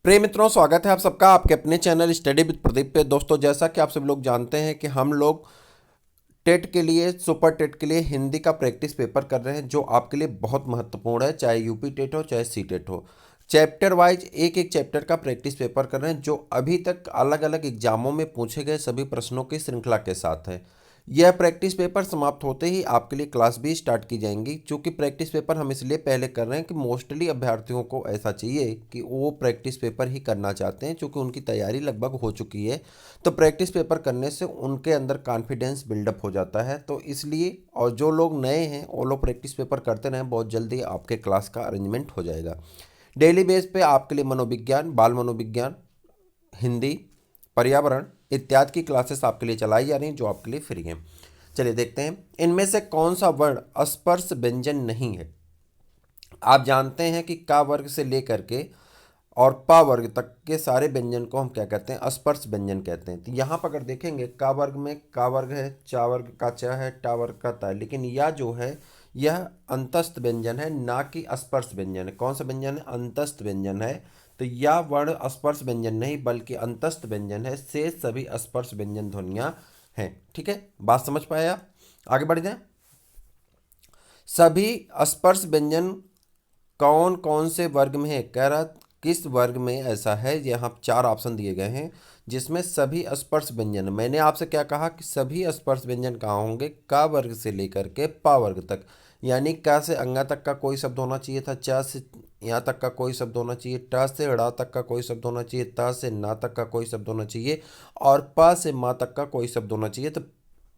प्रिय मित्रों, स्वागत है आप सबका आपके अपने चैनल स्टडी विद प्रदीप पे। दोस्तों, जैसा कि आप सब लोग जानते हैं कि हम लोग टेट के लिए, सुपर टेट के लिए हिंदी का प्रैक्टिस पेपर कर रहे हैं, जो आपके लिए बहुत महत्वपूर्ण है। चाहे यूपी टेट हो, चाहे सी टेट हो, चैप्टर वाइज एक एक चैप्टर का प्रैक्टिस पेपर कर रहे हैं, जो अभी तक अलग अलग एग्जामों में पूछे गए सभी प्रश्नों की श्रृंखला के साथ है। यह प्रैक्टिस पेपर समाप्त होते ही आपके लिए क्लास भी स्टार्ट की जाएंगी। चूँकि प्रैक्टिस पेपर हम इसलिए पहले कर रहे हैं कि मोस्टली अभ्यर्थियों को ऐसा चाहिए कि वो प्रैक्टिस पेपर ही करना चाहते हैं, चूँकि उनकी तैयारी लगभग हो चुकी है। तो प्रैक्टिस पेपर करने से उनके अंदर कॉन्फिडेंस बिल्डअप हो जाता है। तो इसलिए, और जो लोग नए हैं वो लोग प्रैक्टिस पेपर करते रहें, बहुत जल्दी आपके क्लास का अरेंजमेंट हो जाएगा। डेली बेस पे आपके लिए मनोविज्ञान, बाल मनोविज्ञान, हिंदी, पर्यावरण इत्यादि की क्लासेस आपके लिए चलाई जा रही हैं, जो आपके लिए फ्री हैं। चलिए देखते हैं, इनमें से कौन सा वर्ण स्पर्श व्यंजन नहीं है। आप जानते हैं कि का वर्ग से लेकर के और पा वर्ग तक के सारे व्यंजन को हम क्या कहते हैं? स्पर्श व्यंजन कहते हैं। तो यहाँ पर अगर देखेंगे, का वर्ग में का वर्ग है, चा वर्ग का च है, टा वर्ग का ता है, लेकिन यह जो है यह अंतस्थ व्यंजन है, ना कि स्पर्श व्यंजन है। कौन सा व्यंजन है? अंतस्थ व्यंजन है। तो यह वर्ण स्पर्श व्यंजन नहीं बल्कि अंतस्थ व्यंजन है। से सभी स्पर्श व्यंजन ध्वनियाँ हैं। ठीक है, बात समझ पाए आप? आगे बढ़ जाए। सभी स्पर्श व्यंजन कौन कौन से वर्ग में है? कह रहा किस वर्ग में ऐसा है? यहाँ चार ऑप्शन दिए गए हैं जिसमें सभी स्पर्श व्यंजन। मैंने आपसे क्या कहा कि सभी स्पर्श व्यंजन कहाँ होंगे? का वर्ग से लेकर के पा वर्ग तक, यानी का से अंगा तक का कोई शब्द होना चाहिए था, चा से यहाँ तक का कोई शब्द होना चाहिए, टा से ड़ा तक का कोई शब्द होना चाहिए, ता से ना तक का कोई शब्द होना चाहिए, और पा से मा तक का कोई शब्द होना चाहिए। तो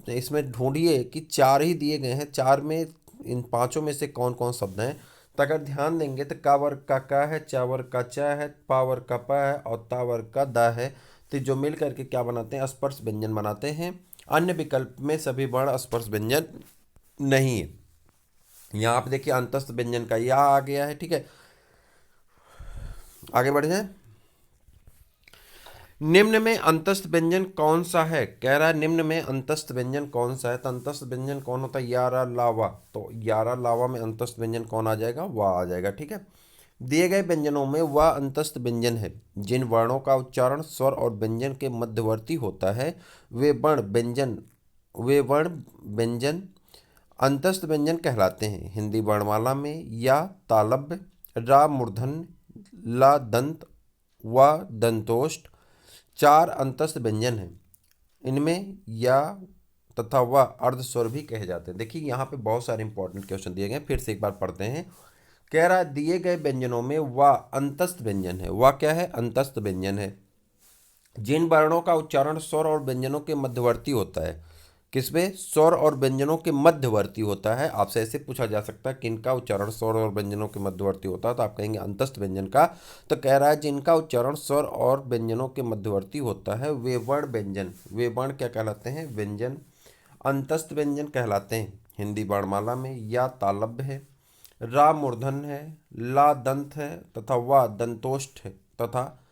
इसमें ढूंढिए कि चार ही दिए गए हैं, चार में इन पांचों में से कौन कौन शब्द हैं। तो अगर ध्यान देंगे तो का वर्ग का का है, चा वर्ग का चा है, पा वर्ग का पा है और ता वर्ग का दा है। तो जो मिल करके क्या बनाते हैं? स्पर्श व्यंजन बनाते हैं। अन्य विकल्प में सभी वर्ण स्पर्श व्यंजन नहीं है। यहाँ पे देखिए अंतस्थ व्यंजन का या आ गया है। ठीक है, आगे बढ़ जाए। निम्न में अंतस्थ व्यंजन कौन सा है? कह रहा है निम्न में अंतस्थ व्यंजन कौन सा है। तो अंतस्थ व्यंजन कौन होता है? यारा लावा। तो यारा लावा में अंतस्थ व्यंजन कौन आ जाएगा? वाह आ जाएगा। ठीक है, दिए गए व्यंजनों में वह अंतस्थ व्यंजन है जिन वर्णों का उच्चारण स्वर और व्यंजन के मध्यवर्ती होता है, वे वर्ण व्यंजन अंतस्थ व्यंजन कहलाते हैं। हिंदी वर्णमाला में या तालव्य, रा मूर्धन्य, ला दंत, व दंतोष्ठ चार अंतस्थ व्यंजन हैं। इनमें या तथा व अर्ध स्वर भी कहे जाते हैं। देखिए यहाँ पे बहुत सारे इंपॉर्टेंट क्वेश्चन दिए गए, फिर से एक बार पढ़ते हैं। कह रहा है दिए गए व्यंजनों में व अंतस्थ व्यंजन है। व क्या है? अंतस्थ व्यंजन है जिन वर्णों का उच्चारण स्वर और व्यंजनों के मध्यवर्ती होता है। किसमें? स्वर और व्यंजनों के मध्यवर्ती होता है। आपसे ऐसे पूछा जा सकता है किनका उच्चारण स्वर और व्यंजनों के मध्यवर्ती होता है, तो आप कहेंगे अंतस्थ व्यंजन का। तो कह रहा है जिनका उच्चारण स्वर और व्यंजनों के मध्यवर्ती होता है वे वर्ण व्यंजन, वे वर्ण क्या कहलाते हैं? व्यंजन अंतस्थ व्यंजन कहलाते हैं। हिंदी वर्णमाला में या तालव्य है, रा मूर्धन्य है, ला दंत है तथा वा दंतोष्ठ है, तथा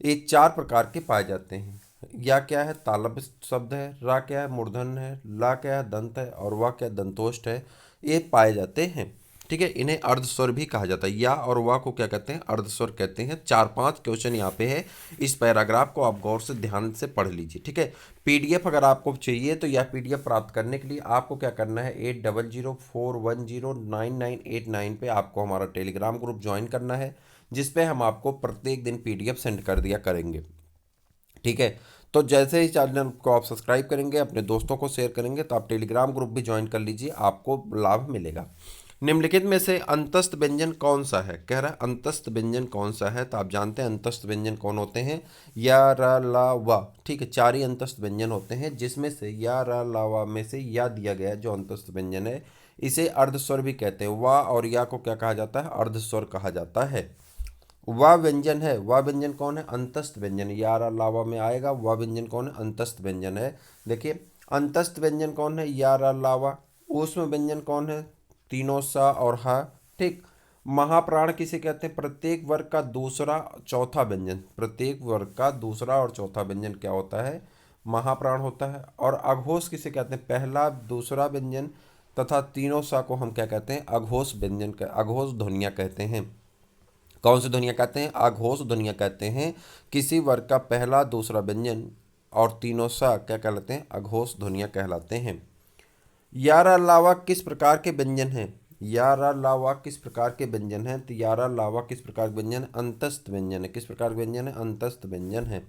ये चार प्रकार के पाए जाते हैं। या क्या है? तालव्य शब्द है, रा क्या है? मूर्धन्य है, ला क्या है? दंत है, और वा क्या? दंतोष्ठ है। ये पाए जाते हैं। ठीक है, इन्हें अर्धस्वर भी कहा जाता है। या और वा को क्या कहते हैं? अर्धस्वर कहते हैं। चार पांच क्वेश्चन यहाँ पे है। इस पैराग्राफ को आप गौर से ध्यान से पढ़ लीजिए। ठीक है, पीडीएफ अगर आपको चाहिए तो यह पीडीएफ प्राप्त करने के लिए आपको क्या करना है? 8004109989 पे आपको हमारा टेलीग्राम ग्रुप ज्वाइन करना है, जिस पे हम आपको प्रत्येक दिन पीडीएफ सेंड कर दिया करेंगे। ठीक है, तो जैसे ही चैनल को आप सब्सक्राइब करेंगे, अपने दोस्तों को शेयर करेंगे, तो आप टेलीग्राम ग्रुप भी ज्वाइन कर लीजिए, आपको लाभ मिलेगा। निम्नलिखित में से अंतस्थ व्यंजन कौन सा है? कह रहा है अंतस्थ व्यंजन कौन सा है। तो आप जानते हैं अंतस्थ व्यंजन कौन होते हैं? या रा ला वा। ठीक है, चार ही अंतस्थ व्यंजन होते हैं, जिसमें से या रा ला वा में से या दिया गया है जो अंतस्थ व्यंजन है, इसे अर्धस्वर भी कहते हैं। वा और या को क्या कहा जाता है? अर्धस्वर कहा जाता है। वा व्यंजन है, वा व्यंजन कौन है? अंतस्थ व्यंजन। यारा लावा में आएगा। वा व्यंजन कौन है? अंतस्थ व्यंजन है। देखिए अंतस्थ व्यंजन कौन है? यारा लावा। ऊष्म व्यंजन कौन है? तीनों सा और हा। ठीक, महाप्राण किसे कहते हैं? प्रत्येक वर्ग का दूसरा चौथा व्यंजन। प्रत्येक वर्ग का दूसरा और चौथा व्यंजन क्या होता है? महाप्राण होता है। और अघोष किसे कहते हैं? पहला दूसरा व्यंजन तथा तीनों सा को हम क्या कहते हैं? अघोष व्यंजन, अघोष ध्वनियाँ कहते हैं। कौन सी ध्वनियाँ कहते हैं? अघोष ध्वनियाँ कहते हैं। किसी वर्ग का पहला दूसरा व्यंजन और तीनों सा क्या कहलाते हैं? अघोष ध्वनियाँ कहलाते हैं। यार अलावा किस प्रकार के व्यंजन हैं? यार अलावा किस प्रकार के व्यंजन हैं? तो यार अलावा किस प्रकार के व्यंजन? अंतस्थ व्यंजन है। किस प्रकार के व्यंजन है? अंतस्थ व्यंजन है।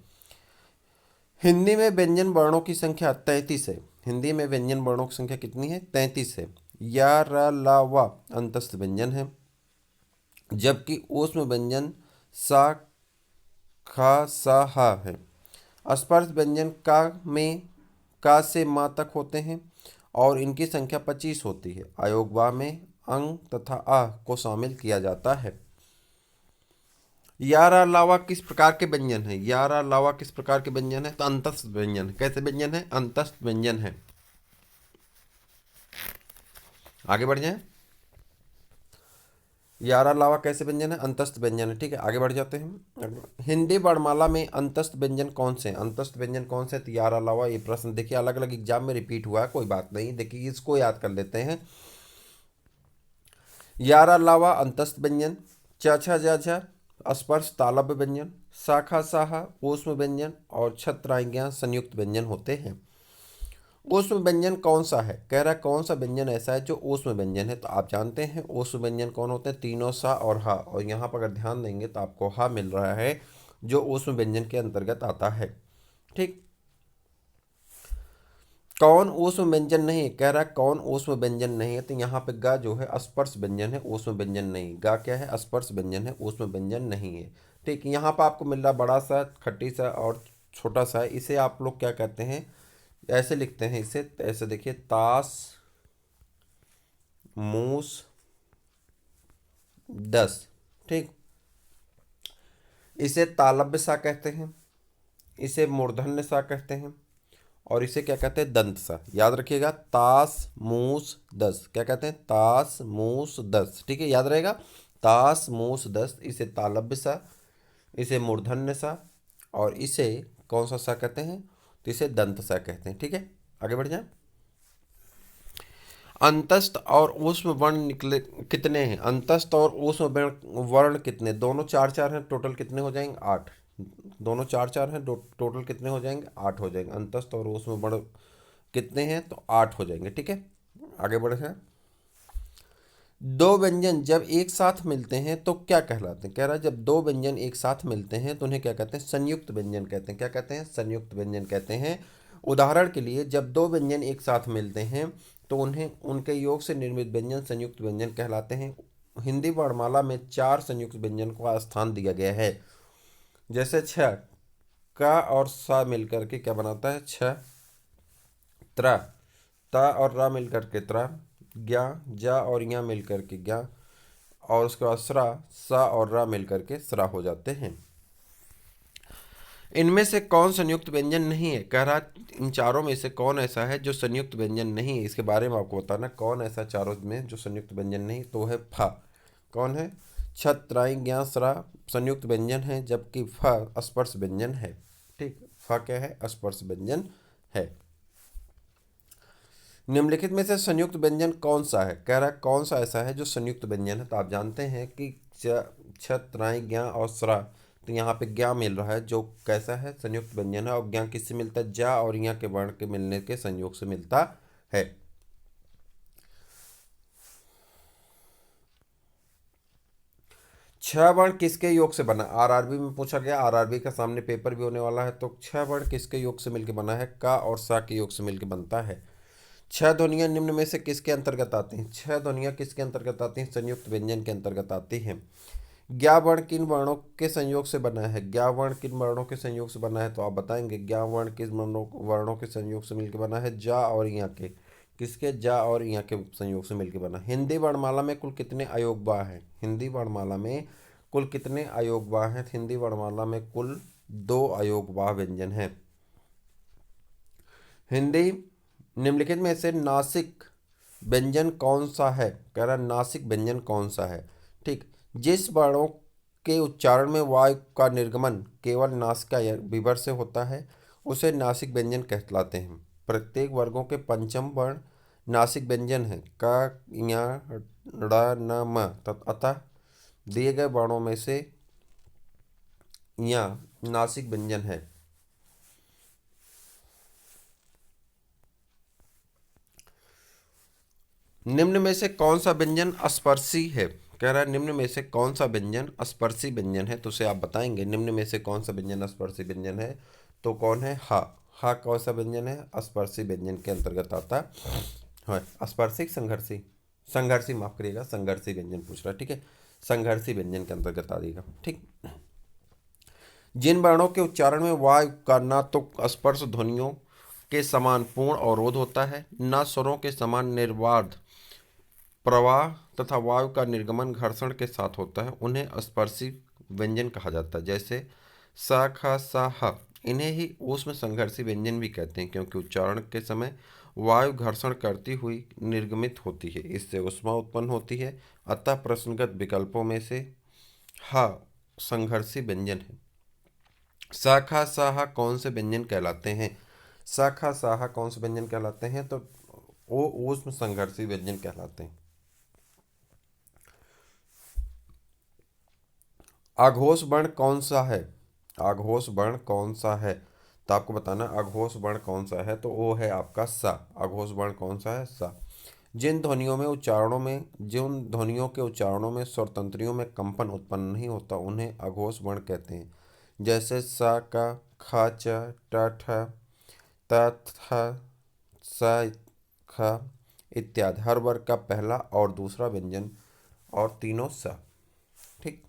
हिंदी में व्यंजन वर्णों की संख्या 33 है। हिंदी में व्यंजन वर्णों की संख्या कितनी है? 33 है। यार अलावा अंतस्थ व्यंजन है, जबकि ऊष्म व्यंजन सा खा सा हा है। स्पर्श व्यंजन का में का से माँ तक होते हैं और इनकी संख्या 25 होती है। अयोगवा में अंग तथा आ को शामिल किया जाता है। यार अलावा किस प्रकार के व्यंजन है? यार अलावा किस प्रकार के व्यंजन है? तो अंतस्थ व्यंजन। कैसे व्यंजन है? अंतस्थ व्यंजन है। आगे बढ़ जाए। यार अलावा कैसे व्यंजन है? अंतस्थ व्यंजन है। ठीक है, आगे बढ़ जाते हैं। हिंदी वर्णमाला में अंतस्थ व्यंजन कौन से हैं? अंतस्थ व्यंजन कौन से? तो यार अलावा। ये प्रश्न देखिए अलग अलग एग्जाम में रिपीट हुआ है, कोई बात नहीं, देखिए इसको याद कर लेते हैं। यार अलावा अंतस्थ व्यंजन, च छ ज झ स्पर्श तालव्य व्यंजन, शाखा साहा ऊष्म व्यंजन और छत्राज्ञा संयुक्त व्यंजन होते हैं। ऊष्म व्यंजन कौन सा है? कह रहा है कौन सा व्यंजन ऐसा है जो ऊष्म व्यंजन है? तो आप जानते हैं ऊष्म व्यंजन कौन होते हैं? तीनों सा और हा, और यहाँ पर अगर ध्यान देंगे तो आपको हा मिल रहा है जो ऊष्म व्यंजन के अंतर्गत आता है। ठीक, कौन ऊष्म व्यंजन नहीं है? कह रहा है कौन ऊष्म व्यंजन नहीं है? तो यहाँ पे गा जो है स्पर्श व्यंजन है, ऊष्म व्यंजन नहीं। गा क्या है? स्पर्श व्यंजन है, ऊष्म व्यंजन नहीं है। ठीक, यहाँ पर आपको मिल रहा बड़ा सा, खट्टी सा और छोटा सा है। इसे आप लोग क्या कहते हैं? ऐसे लिखते हैं इसे, ऐसे देखिए, ताश मूस दस। ठीक, इसे तालव्य सा कहते हैं, इसे मूर्धन्य सा कहते हैं, और इसे क्या कहते हैं? दंत सा। याद रखिएगा, ताश मूस दस। क्या कहते हैं? ताश मूस दस। ठीक है, याद रहेगा, ताश मूस दस। इसे तालव्य सा, इसे मूर्धन्य सा, और इसे कौन सा सा कहते हैं? तो इसे दंत सा कहते हैं। ठीक है, आगे बढ़ जाए। अंतस्थ और ऊष्म वर्ण निकले कितने हैं? अंतस्थ और ऊष्म वर्ण कितने? दोनों चार चार हैं, टोटल कितने हो जाएंगे? 8। दोनों चार चार हैं, टोटल कितने हो जाएंगे? 8 हो जाएंगे। अंतस्थ और ऊष्म वर्ण कितने हैं? तो 8 हो जाएंगे। ठीक है, आगे बढ़े हैं। दो व्यंजन जब एक साथ मिलते हैं तो क्या कहलाते हैं? कह रहा है जब दो व्यंजन एक साथ मिलते हैं तो उन्हें क्या कहते हैं? संयुक्त व्यंजन कहते हैं। क्या कहते हैं? संयुक्त व्यंजन कहते हैं। उदाहरण के लिए, जब दो व्यंजन एक साथ मिलते हैं तो उन्हें उनके योग से निर्मित व्यंजन संयुक्त व्यंजन कहलाते हैं। हिंदी वर्णमाला में 4 संयुक्त व्यंजन को स्थान दिया गया है। जैसे छ, का और सा मिलकर के क्या बनाता है? छ त्रा, ता और रा मिलकर के त्रा, ज्ञा जा और या मिलकर के ज्ञा, और उसके बाद स्रा, सा और रा मिलकर के स्रा हो जाते हैं। इनमें से कौन संयुक्त व्यंजन नहीं है? कह रहा इन चारों में से कौन ऐसा है जो संयुक्त व्यंजन नहीं है? इसके बारे में आपको बताना कौन ऐसा चारों में जो संयुक्त व्यंजन नहीं, तो है फा। कौन है? छत त्राई ज्ञा स्रा संयुक्त व्यंजन है, जबकि फा स्पर्श व्यंजन है। ठीक, फा क्या है? स्पर्श व्यंजन है। निम्नलिखित में से संयुक्त व्यंजन कौन सा है? कह रहा है कौन सा ऐसा है जो संयुक्त व्यंजन है? तो आप जानते हैं कि छत त्राई ज्ञा और स्रा, तो यहाँ पे ज्ञा मिल रहा है जो कैसा है? संयुक्त व्यंजन है। और ज्ञा किससे मिलता है? जा और यहाँ के वर्ण के मिलने के संयोग से मिलता है। छह वर्ण किसके योग से बना? आरआरबी में पूछा गया, आरआरबी का सामने पेपर भी होने वाला है। तो छह वर्ण किसके योग से मिलकर बना है? का और सा के योग से मिलकर बनता है। छह ध्वनियाँ निम्न में से किसके अंतर्गत आती हैं? छह ध्वनियाँ किसके अंतर्गत आती हैं? संयुक्त व्यंजन के अंतर्गत आती हैं। ज्ञा वर्ण किन वर्णों के संयोग से बना है? ज्ञा वर्ण किन वर्णों के संयोग से बना है? तो आप बताएंगे ज्ञा वर्ण किस वर्णों के संयोग से मिलकर बना है? जा और यहाँ के। किसके? जा और यहाँ के संयोग से मिलकर बना। हिंदी वर्णमाला में कुल कितने अयोगवाह हैं? हिंदी वर्णमाला में कुल कितने अयोगवाह हैं? हिंदी वर्णमाला में कुल 2 अयोगवाह व्यंजन हैं। हिंदी निम्नलिखित में से नासिक व्यंजन कौन सा है? कह रहा नासिक व्यंजन कौन सा है? ठीक, जिस वर्णों के उच्चारण में वायु का निर्गमन केवल नासिका या विवर से होता है उसे नासिक व्यंजन कहलाते हैं। प्रत्येक वर्गों के पंचम वर्ण नासिक व्यंजन है। क, ञ, ड़, न, म। अतः दिए गए वर्णों में से या नासिक व्यंजन है। निम्न में से कौन सा व्यंजन स्पर्शी है? कह रहा है निम्न में से कौन सा व्यंजन स्पर्शी व्यंजन है, तो उसे आप बताएंगे। निम्न में से कौन सा व्यंजन स्पर्शी व्यंजन है, तो कौन है? हा। हा कौन सा व्यंजन है? स्पर्शी व्यंजन के अंतर्गत आता है। स्पर्शी संघर्षी, संघर्षी माफ करिएगा, संघर्षी व्यंजन पूछ रहा है, ठीक है, संघर्षी व्यंजन के अंतर्गत आ जाएगा, ठीक। जिन वर्णों के उच्चारण में वायु का ना तो स्पर्श ध्वनियों के समान पूर्ण अवरोध होता है, न स्वरों के समान निर्बाध प्रवाह तथा वायु का निर्गमन घर्षण के साथ होता है, उन्हें स्पर्शी व्यंजन कहा जाता है। जैसे सा, ख, सा, ह, इन्हें ही ऊष्म संघर्षी व्यंजन भी कहते हैं, क्योंकि उच्चारण के समय वायु घर्षण करती हुई निर्गमित होती है, इससे ऊष्मा उत्पन्न होती है। अतः प्रश्नगत विकल्पों में से ह संघर्षी व्यंजन है। शाखा साहा कौन से व्यंजन कहलाते हैं? शाखा साहा कौन से व्यंजन कहलाते हैं? तो वो ऊष्म संघर्षी व्यंजन कहलाते हैं। आघोष वर्ण कौन सा है? आघोष वर्ण कौन सा है, तो आपको बताना आघोष वर्ण कौन सा है, तो वो है आपका सा। आघोष वर्ण कौन सा है? सा। जिन ध्वनियों के उच्चारणों में स्वर तंत्रियों में कंपन उत्पन्न नहीं होता, उन्हें अघोष वर्ण कहते हैं। जैसे सा, का, ख, च, ट, ठ, त, थ, स, ख इत्यादि। हर वर्ग का पहला और दूसरा व्यंजन और तीनों सा, ठीक।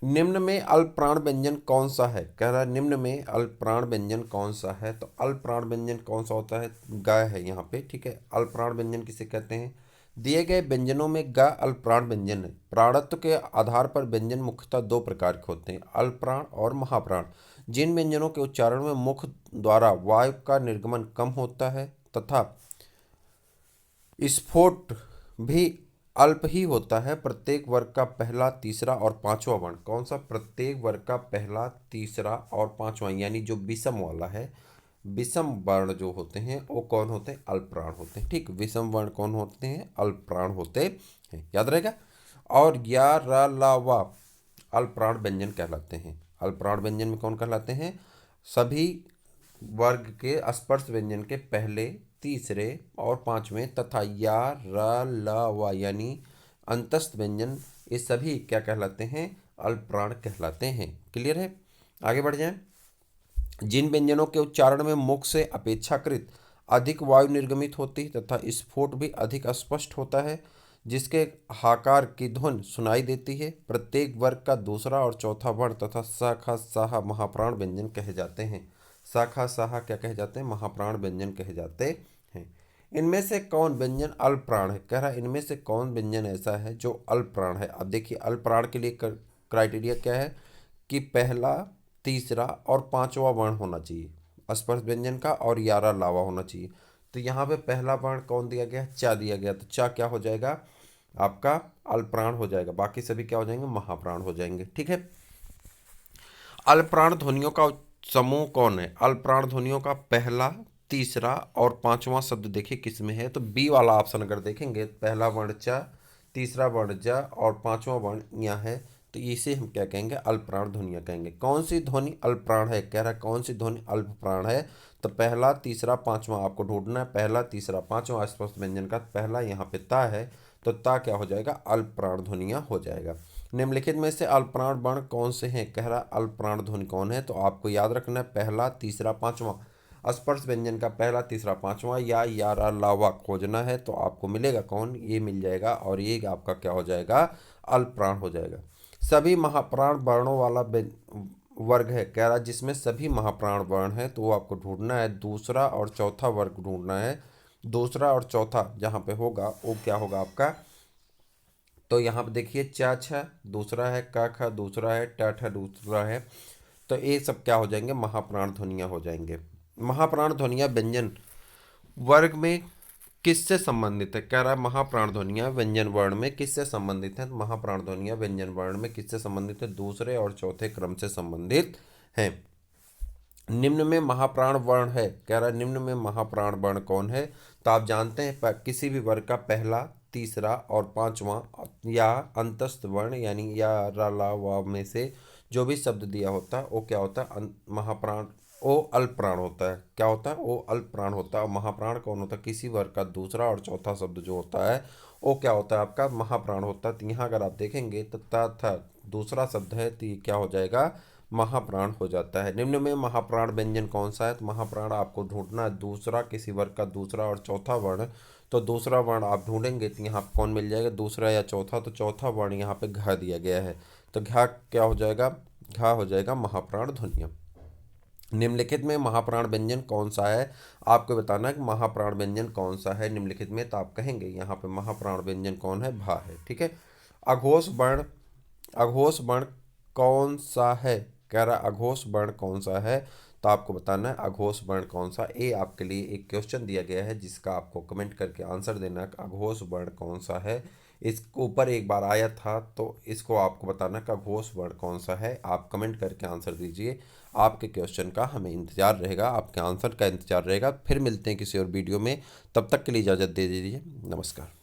निम्न में अल्पप्राण व्यंजन कौन सा है? कह रहा है निम्न में अल्पप्राण व्यंजन कौन सा है, तो अल्पप्राण व्यंजन कौन सा होता है? ग है यहाँ पे, ठीक है। अल्पप्राण व्यंजन किसे कहते हैं? दिए गए व्यंजनों में ग अल्पप्राण व्यंजन है। प्राणत्व के आधार पर व्यंजन मुख्यतः दो प्रकार के होते हैं, अल्पप्राण और महाप्राण। जिन व्यंजनों के उच्चारण में मुख द्वारा वायु का निर्गमन कम होता है तथा स्फोट भी अल्प ही होता है, प्रत्येक वर्ग का पहला, तीसरा और पांचवा वर्ण कौन सा? प्रत्येक वर्ग का पहला, तीसरा और पांचवा, यानी जो विषम वाला है, विषम वर्ण जो होते हैं वो कौन होते हैं? अल्पप्राण होते हैं, ठीक। विषम वर्ण कौन होते हैं? अल्पप्राण होते हैं, याद रहेगा। और या, रा, ला, वा अल्पप्राण व्यंजन कहलाते हैं। अल्पप्राण व्यंजन में कौन कहलाते हैं? सभी वर्ग के स्पर्श व्यंजन के पहले, तीसरे और पांचवें तथा या, र, ल, व यानी अंतस्थ व्यंजन, ये सभी क्या कहलाते हैं? अल्पप्राण कहलाते हैं। क्लियर है? आगे बढ़ जाएं। जिन व्यंजनों के उच्चारण में मुख से अपेक्षाकृत अधिक वायु निर्गमित होती है तथा स्फोट भी अधिक स्पष्ट होता है, जिसके हाकार की ध्वनि सुनाई देती है, प्रत्येक वर्ग का दूसरा और चौथा वर्ण तथा शाखा साहा महाप्राण व्यंजन कहे जाते हैं। शाखा साहा क्या कहे जाते हैं? महाप्राण व्यंजन कहे जाते हैं। इनमें से कौन व्यंजन अल्पप्राण है? कह रहा है इनमें से कौन व्यंजन ऐसा है जो अल्पप्राण है। अब देखिए अल्पप्राण के लिए क्राइटेरिया क्या है कि पहला, तीसरा और पांचवा वर्ण होना चाहिए स्पर्श व्यंजन का, और यारा लावा होना चाहिए। तो यहाँ पे पहला वर्ण कौन दिया गया? चा दिया गया, तो चा क्या हो जाएगा? आपका अल्पप्राण हो जाएगा, बाकी सभी क्या हो जाएंगे? महाप्राण हो जाएंगे, ठीक है। अल्पप्राण ध्वनियों का समूह कौन है? अल्पप्राण ध्वनियों का पहला, तीसरा और पांचवा शब्द देखिए किस में है, तो बी वाला ऑप्शन अगर देखेंगे, पहला वर्ण चा, तीसरा वर्ण जा और पांचवा वर्ण यहाँ है, तो इसे हम क्या कहेंगे? अल्पप्राण ध्वनियाँ कहेंगे। कौन सी ध्वनि अल्पप्राण है? कह रहा है कौन सी ध्वनि अल्पप्राण है, तो पहला, तीसरा, पांचवा आपको ढूंढना है। पहला, तीसरा, पांचवा स्पष्ट व्यंजन का पहला यहाँ पे ता है, तो ता क्या हो जाएगा? अल्पप्राण ध्वनियाँ हो जाएगा। निम्नलिखित में से अल्पप्राण वर्ण कौन से हैं? कह रहा अल्पप्राण ध्वनि कौन है, तो आपको याद रखना है पहला, तीसरा, पांचवा स्पर्श व्यंजन का पहला, तीसरा, पांचवा या रा लावा खोजना है, तो आपको मिलेगा कौन? ये मिल जाएगा, और ये आपका क्या हो जाएगा? अल्पप्राण हो जाएगा। सभी महाप्राण वर्णों वाला वर्ग है, कह रहा जिसमें सभी महाप्राण वर्ण है, तो वो आपको ढूंढना है। दूसरा और चौथा वर्ग ढूंढना है। दूसरा और चौथा जहाँ पे होगा वो क्या होगा आपका? तो यहाँ पे देखिए चा छ दूसरा है, का ख दूसरा है, ट ठ दूसरा है, तो ये सब क्या हो जाएंगे? महाप्राण ध्वनियाँ हो जाएंगे। महाप्राण ध्वनियाँ व्यंजन वर्ग में किससे संबंधित है? कह रहा है महाप्राण ध्वनियाँ व्यंजन वर्ण में किससे संबंधित है? महाप्राण ध्वनियाँ व्यंजन वर्ण में किससे संबंधित है? दूसरे और चौथे क्रम से संबंधित हैं। निम्न में महाप्राण वर्ण है, कह रहा है निम्न में महाप्राण वर्ण कौन है, तो आप जानते हैं किसी भी वर्ग का पहला, तीसरा और पांचवा या अंतस्थ वर्ण यानी या रा ला वा में से जो भी शब्द दिया होता है वो क्या होता है, महाप्राण, ओ अल्प प्राण होता है। क्या होता है, वो अल्प प्राण होता है। महाप्राण कौन होता है, किसी वर्ग का दूसरा और चौथा शब्द जो होता है वो क्या होता है, आपका महाप्राण होता है। तो यहाँ अगर आप देखेंगे तो तथा दूसरा शब्द है तो ये क्या हो जाएगा, महाप्राण हो जाता है। निम्न में महाप्राण व्यंजन कौन सा है, तो महाप्राण आपको ढूंढना है दूसरा, किसी वर्ग का दूसरा और चौथा वर्ण। तो दूसरा वर्ण आप ढूंढेंगे तो यहाँ कौन मिल जाएगा, दूसरा या चौथा, तो चौथा वर्ण यहाँ पे घ दिया गया है। तो घ क्या हो जाएगा, घ हो जाएगा महाप्राण ध्वनियाँ। निम्नलिखित में महाप्राण व्यंजन कौन सा है, आपको बताना है कि महाप्राण व्यंजन कौन सा है निम्नलिखित में। तो आप कहेंगे यहाँ पे महाप्राण व्यंजन कौन है, भा है। ठीक है। अघोष वर्ण, अघोष वर्ण कौन सा है, कह रहा अघोष वर्ण कौन सा है, तो आपको बताना है अघोष वर्ण कौन सा। ए आपके लिए एक क्वेश्चन दिया गया है जिसका आपको कमेंट करके आंसर देना है अघोष वर्ण कौन सा है। इसके ऊपर एक बार आया था तो इसको आपको बताना कि अघोष वर्ण कौन सा है। आप कमेंट करके आंसर दीजिए। आपके क्वेश्चन का हमें इंतजार रहेगा, आपके आंसर का इंतजार रहेगा। फिर मिलते हैं किसी और वीडियो में, तब तक के लिए इजाज़त दे दीजिए। नमस्कार।